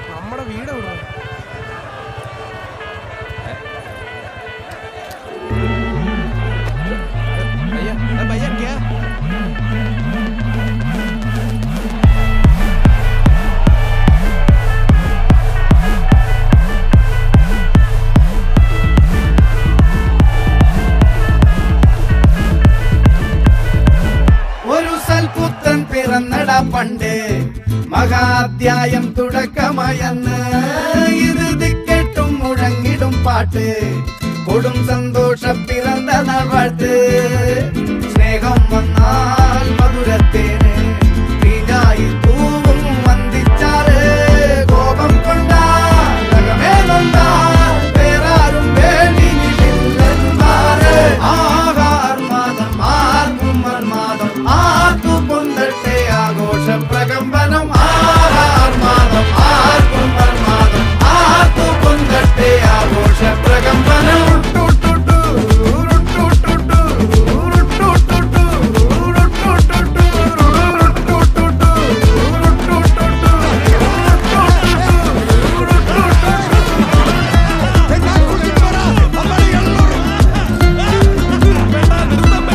നമ്മുടെ വീട് എവിടെ? भैया क्या ഒരു സൽപുത്രൻ പിറന്നട പണ്ട് മഹാധ്യായം തുടക്കമായെന്ന് ഇത് ദിക്കെട്ടും മുഴങ്ങിടും പാട്ട് കൊടും സന്തോഷ പിറന്ന നാൾ വാഴ്ത്ത്